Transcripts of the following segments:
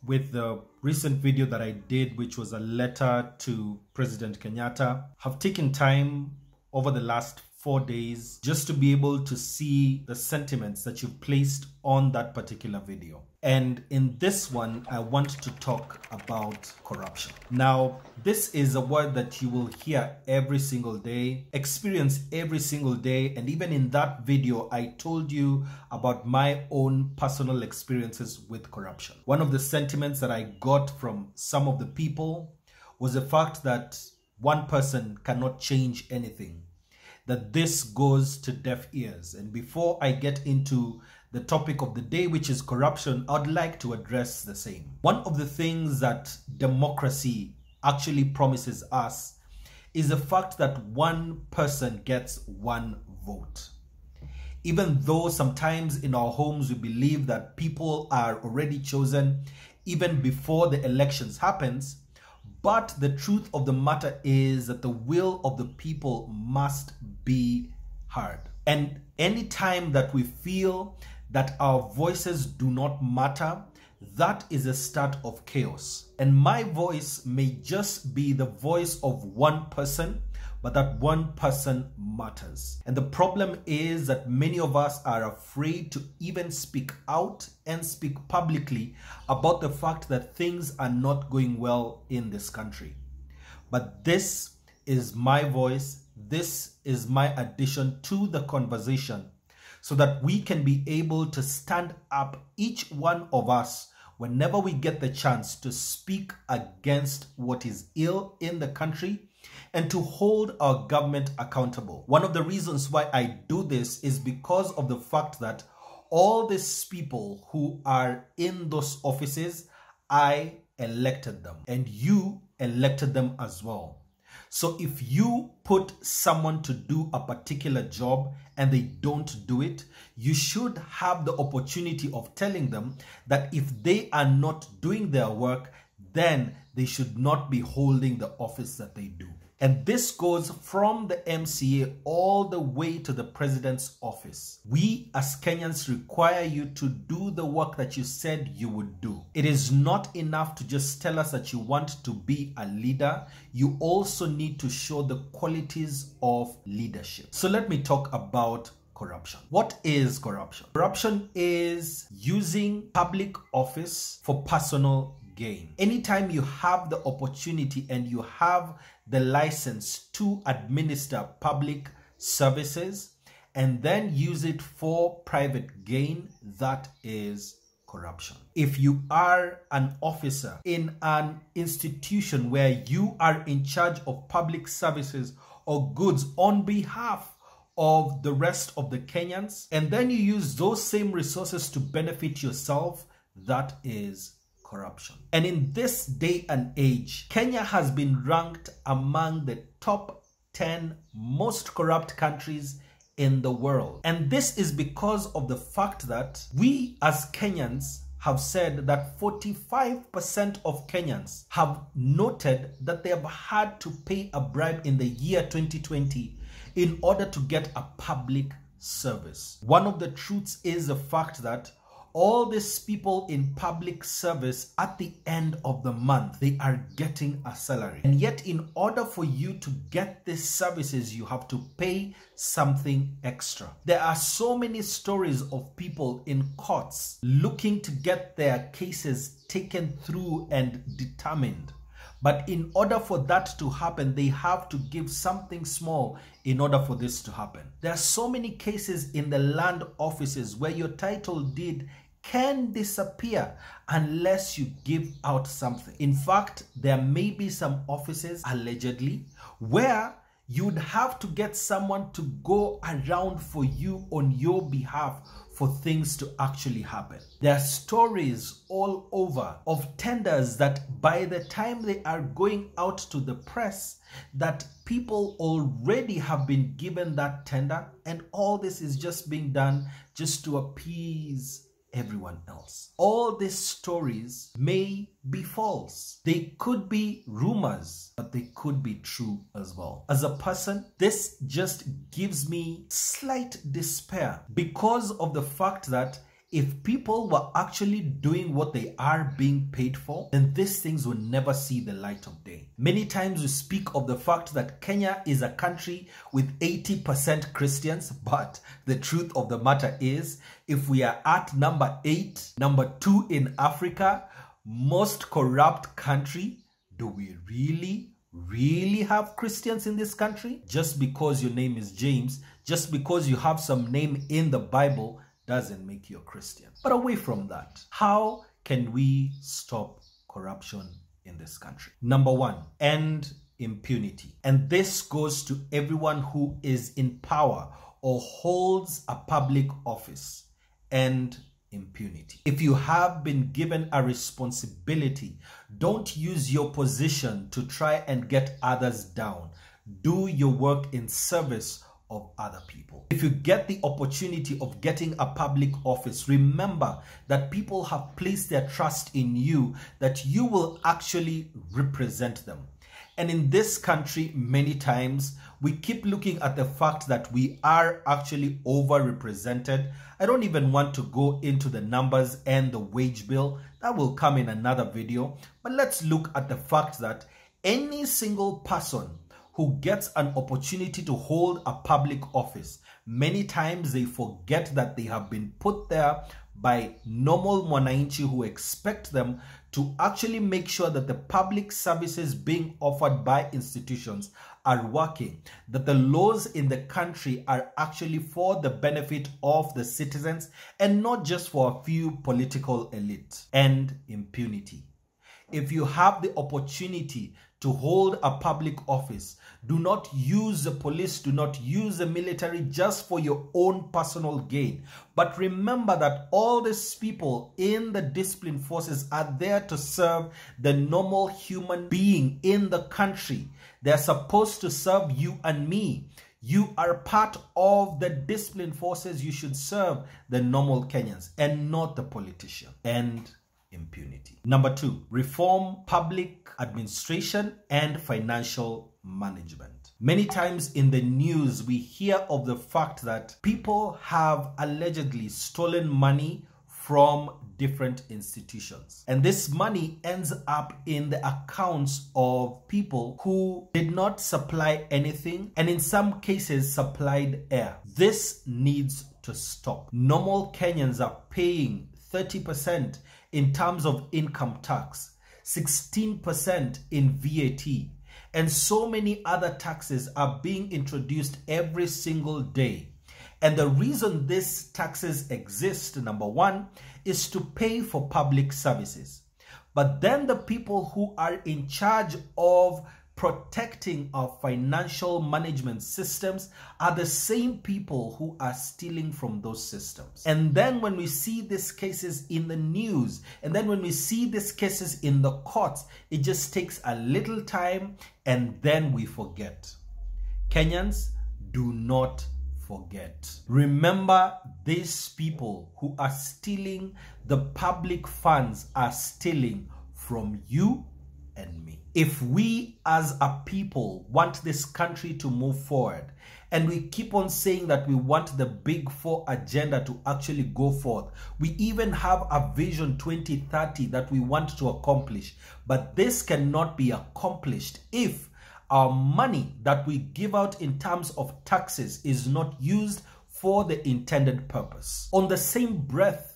with the recent video that I did, which was a letter to President Kenyatta. Have taken time over the last 4 days just to be able to see the sentiments that you've placed on that particular video. And in this one, I want to talk about corruption. Now, this is a word that you will hear every single day, experience every single day. And even in that video, I told you about my own personal experiences with corruption. One of the sentiments that I got from some of the people was the fact that one person cannot change anything, that this goes to deaf ears. And before I get into the topic of the day, which is corruption, I'd like to address the same. One of the things that democracy actually promises us is the fact that one person gets one vote. Even though sometimes in our homes we believe that people are already chosen even before the elections happens, but the truth of the matter is that the will of the people must be heard. And anytime that we feel that our voices do not matter, that is a start of chaos. And my voice may just be the voice of one person, but that one person matters. And the problem is that many of us are afraid to even speak out and speak publicly about the fact that things are not going well in this country. But this is my voice. This is my addition to the conversation so that we can be able to stand up, each one of us, whenever we get the chance to speak against what is ill in the country and to hold our government accountable. One of the reasons why I do this is because of the fact that all these people who are in those offices, I elected them and you elected them as well. So if you put someone to do a particular job and they don't do it, you should have the opportunity of telling them that if they are not doing their work, then they should not be holding the office that they do. And this goes from the MCA all the way to the president's office. We as Kenyans require you to do the work that you said you would do. It is not enough to just tell us that you want to be a leader. You also need to show the qualities of leadership. So let me talk about corruption. What is corruption? Corruption is using public office for personal gain. Anytime you have the opportunity and you have the license to administer public services and then use it for private gain, that is corruption. If you are an officer in an institution where you are in charge of public services or goods on behalf of the rest of the Kenyans, and then you use those same resources to benefit yourself, that is corruption. And in this day and age, Kenya has been ranked among the top 10 most corrupt countries in the world. And this is because of the fact that we as Kenyans have said that 45% of Kenyans have noted that they have had to pay a bribe in the year 2020 in order to get a public service. One of the truths is the fact that all these people in public service, at the end of the month, they are getting a salary. And yet, in order for you to get these services, you have to pay something extra. There are so many stories of people in courts looking to get their cases taken through and determined. But in order for that to happen, they have to give something small in order for this to happen. There are so many cases in the land offices where your title deed can disappear unless you give out something. In fact, there may be some offices, allegedly, where you'd have to get someone to go around for you on your behalf for things to actually happen. There are stories all over of tenders that by the time they are going out to the press, that people already have been given that tender, and all this is just being done just to appease everyone else. All these stories may be false. They could be rumors, but they could be true as well. As a person, this just gives me slight despair because of the fact that If people were actually doing what they are being paid for, then these things will never see the light of day. Many times we speak of the fact that Kenya is a country with 80% Christians, but the truth of the matter is, if we are at number 8, number 2 in Africa, most corrupt country, do we really have Christians in this country? Just because your name is James, just because you have some name in the Bible, doesn't make you a Christian. But away from that, how can we stop corruption in this country? Number 1, end impunity. And this goes to everyone who is in power or holds a public office. End impunity. If you have been given a responsibility, don't use your position to try and get others down. Do your work in service of other people. If you get the opportunity of getting a public office, remember that people have placed their trust in you, that you will actually represent them. And in this country, many times, we keep looking at the fact that we are actually overrepresented. I don't even want to go into the numbers and the wage bill. That will come in another video. But let's look at the fact that any single person who gets an opportunity to hold a public office, many times they forget that they have been put there by normal mwananchi who expect them to actually make sure that the public services being offered by institutions are working, that the laws in the country are actually for the benefit of the citizens and not just for a few political elites. And impunity. If you have the opportunity to hold a public office, do not use the police, do not use the military just for your own personal gain. But remember that all these people in the discipline forces are there to serve the normal human being in the country. They're supposed to serve you and me. You are part of the discipline forces. You should serve the normal Kenyans and not the politician. And impunity. Number 2, reform public administration and financial management. Many times in the news, we hear of the fact that people have allegedly stolen money from different institutions. And this money ends up in the accounts of people who did not supply anything, and in some cases supplied air. This needs to stop. Normal Kenyans are paying 30% in terms of income tax, 16% in VAT, and so many other taxes are being introduced every single day. And the reason these taxes exist, number 1, is to pay for public services. But then the people who are in charge of protecting our financial management systems are the same people who are stealing from those systems. And then when we see these cases in the news, and then when we see these cases in the courts, it just takes a little time and then we forget. Kenyans, do not forget. Remember, these people who are stealing the public funds are stealing from you and me. If we as a people want this country to move forward, and we keep on saying that we want the Big Four agenda to actually go forth, we even have a Vision 2030 that we want to accomplish, but this cannot be accomplished if our money that we give out in terms of taxes is not used for the intended purpose. On the same breath,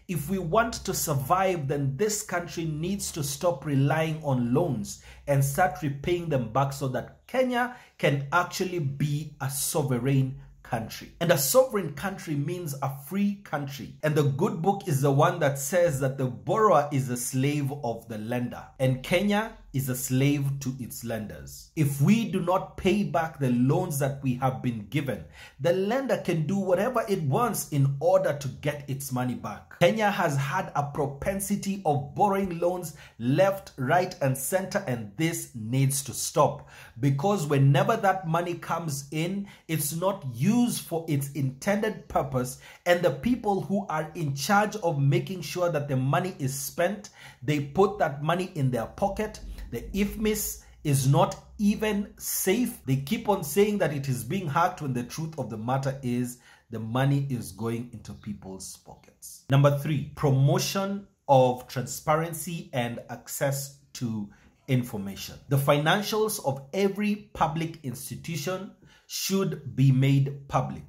if we want to survive, then this country needs to stop relying on loans and start repaying them back so that Kenya can actually be a sovereign country. And a sovereign country means a free country. And the good book is the one that says that the borrower is a slave of the lender. And Kenya is a slave to its lenders. If we do not pay back the loans that we have been given, the lender can do whatever it wants in order to get its money back. Kenya has had a propensity of borrowing loans left, right, and center, and this needs to stop, because whenever that money comes in, it's not used for its intended purpose, and the people who are in charge of making sure that the money is spent, they put that money in their pocket. The IFMIS is not even safe. They keep on saying that it is being hacked when the truth of the matter is the money is going into people's pockets. Number 3, promotion of transparency and access to information. The financials of every public institution should be made public.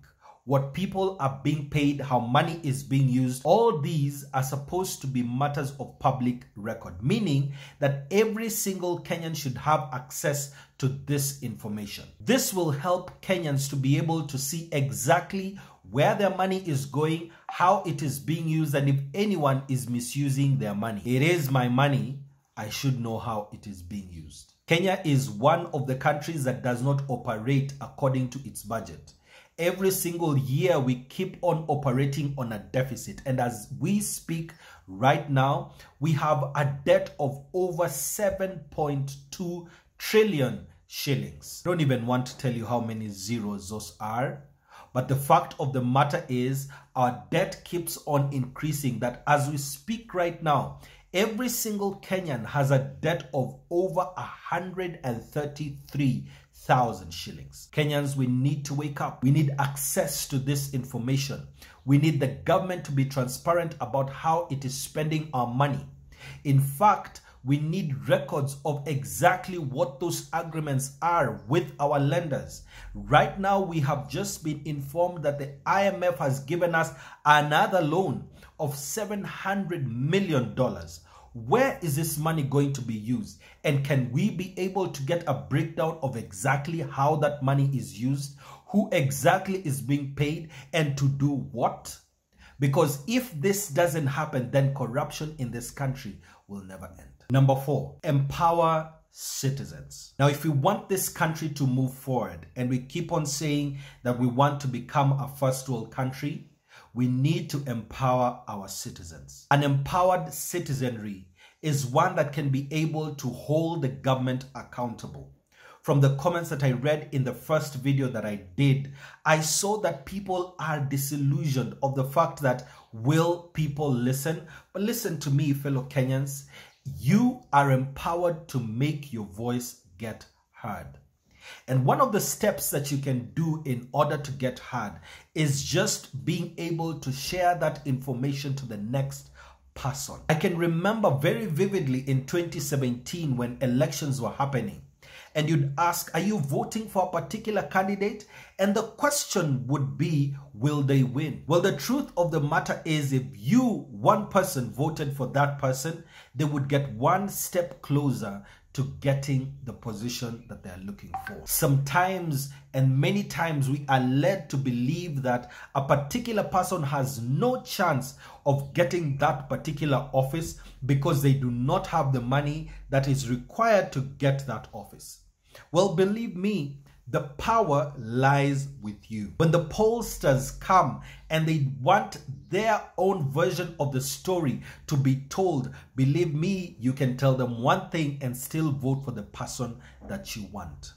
What people are being paid, how money is being used, all these are supposed to be matters of public record, meaning that every single Kenyan should have access to this information. This will help Kenyans to be able to see exactly where their money is going, how it is being used, and if anyone is misusing their money. It is my money, I should know how it is being used. Kenya is one of the countries that does not operate according to its budget. Every single year, we keep on operating on a deficit. And as we speak right now, we have a debt of over 7.2 trillion shillings. I don't even want to tell you how many zeros those are. But the fact of the matter is our debt keeps on increasing, that as we speak right now, every single Kenyan has a debt of over 133,000 shillings. Kenyans, we need to wake up. We need access to this information. We need the government to be transparent about how it is spending our money. In fact, we need records of exactly what those agreements are with our lenders. Right now, we have just been informed that the IMF has given us another loan of $700 million. Where is this money going to be used? And can we be able to get a breakdown of exactly how that money is used, who exactly is being paid, and to do what? Because if this doesn't happen, then corruption in this country will never end. Number 4, empower citizens. Now, if we want this country to move forward, and we keep on saying that we want to become a first world country, we need to empower our citizens. An empowered citizenry is one that can be able to hold the government accountable. From the comments that I read in the first video that I did, I saw that people are disillusioned of the fact that will people listen? But listen to me, fellow Kenyans, you are empowered to make your voice get heard. And one of the steps that you can do in order to get heard is just being able to share that information to the next person. I can remember very vividly in 2017 when elections were happening, and you'd ask, are you voting for a particular candidate? And the question would be, will they win? Well, the truth of the matter is, if you, one person, voted for that person, they would get one step closer to getting the position that they're looking for. Sometimes, and many times, we are led to believe that a particular person has no chance of getting that particular office because they do not have the money that is required to get that office. Well, believe me, the power lies with you. When the pollsters come and they want their own version of the story to be told, believe me, you can tell them one thing and still vote for the person that you want.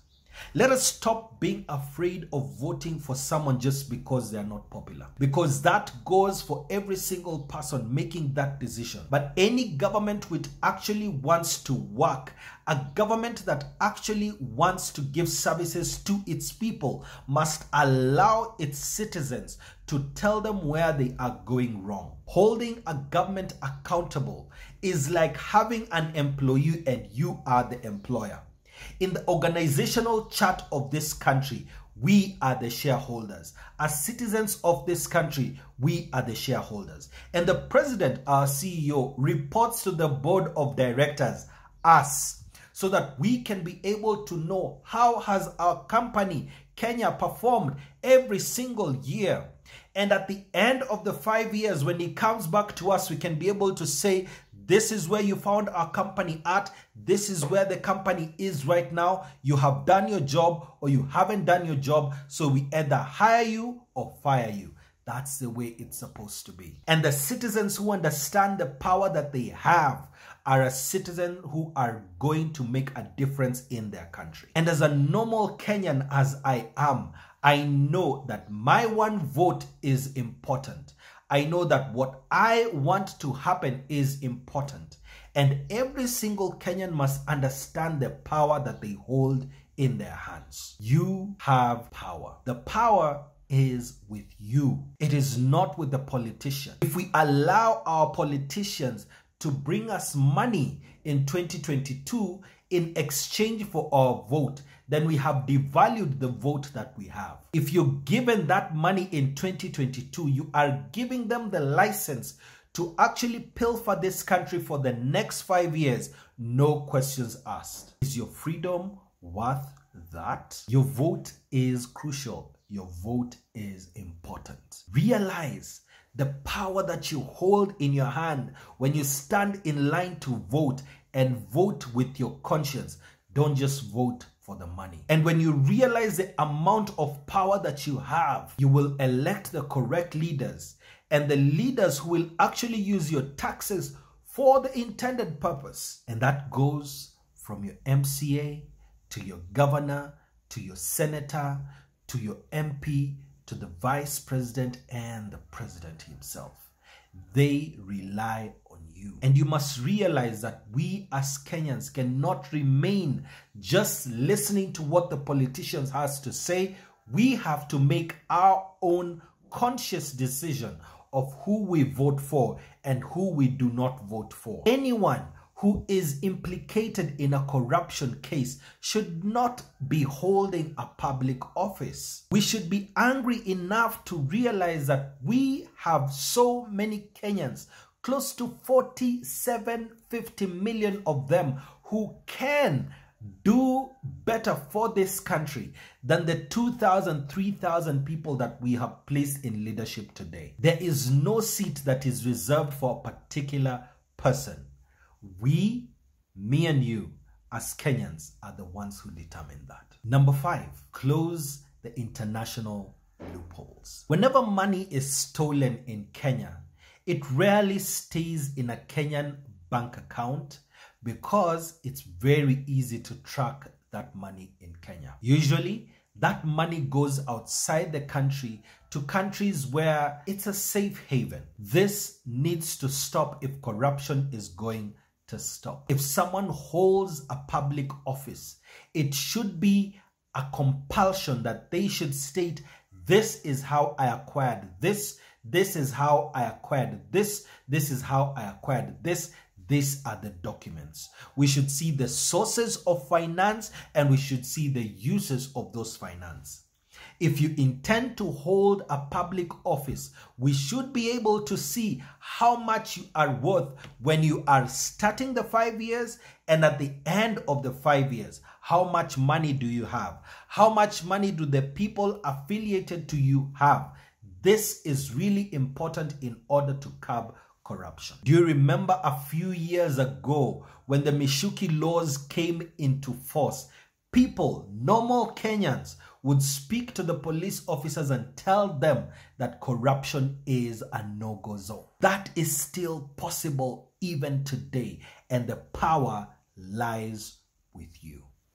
Let us stop being afraid of voting for someone just because they are not popular, because that goes for every single person making that decision. But any government which actually wants to work, a government that actually wants to give services to its people, must allow its citizens to tell them where they are going wrong. Holding a government accountable is like having an employee and you are the employer. In the organizational chart of this country, we are the shareholders. As citizens of this country, we are the shareholders. And the president, our CEO, reports to the board of directors, us, so that we can be able to know how has our company, Kenya, performed every single year. And at the end of the 5 years, when he comes back to us, we can be able to say, this is where you found our company at. This is where the company is right now. You have done your job or you haven't done your job. So we either hire you or fire you. That's the way it's supposed to be. And the citizens who understand the power that they have are a citizen who are going to make a difference in their country. And as a normal Kenyan as I am, I know that my one vote is important. I know that what I want to happen is important. And every single Kenyan must understand the power that they hold in their hands. You have power. The power is with you. It is not with the politician. If we allow our politicians to bring us money in 2022 in exchange for our vote, then we have devalued the vote that we have. If you're given that money in 2022, you are giving them the license to actually pilfer this country for the next 5 years, no questions asked. Is your freedom worth that? Your vote is crucial. Your vote is important. Realize the power that you hold in your hand when you stand in line to vote, and vote with your conscience. Don't just vote for the money. And when you realize the amount of power that you have, you will elect the correct leaders, and the leaders who will actually use your taxes for the intended purpose. And that goes from your MCA to your governor, to your senator, to your MP, to the vice president and the president himself. They rely on you. And you must realize that we as Kenyans cannot remain just listening to what the politicians has to say. We have to make our own conscious decision of who we vote for and who we do not vote for. Anyone who is implicated in a corruption case should not be holding a public office. We should be angry enough to realize that we have so many Kenyans, close to 50 million of them, who can do better for this country than the 2,000, 3,000 people that we have placed in leadership today. There is no seat that is reserved for a particular person. We, me and you, as Kenyans, are the ones who determine that. Number 5, close the international loopholes. Whenever money is stolen in Kenya, it rarely stays in a Kenyan bank account because it's very easy to track that money in Kenya. Usually, that money goes outside the country to countries where it's a safe haven. This needs to stop if corruption is going to stop. If someone holds a public office, it should be a compulsion that they should state, this is how I acquired this, this is how I acquired this, this is how I acquired this, these are the documents. We should see the sources of finance and we should see the uses of those finance. If you intend to hold a public office, we should be able to see how much you are worth when you are starting the 5 years and at the end of the 5 years. How much money do you have? How much money do the people affiliated to you have? This is really important in order to curb corruption. Do you remember a few years ago when the Mishuki laws came into force? People, normal Kenyans, would speak to the police officers and tell them that corruption is a no-go zone. That is still possible even today, and the power lies with you.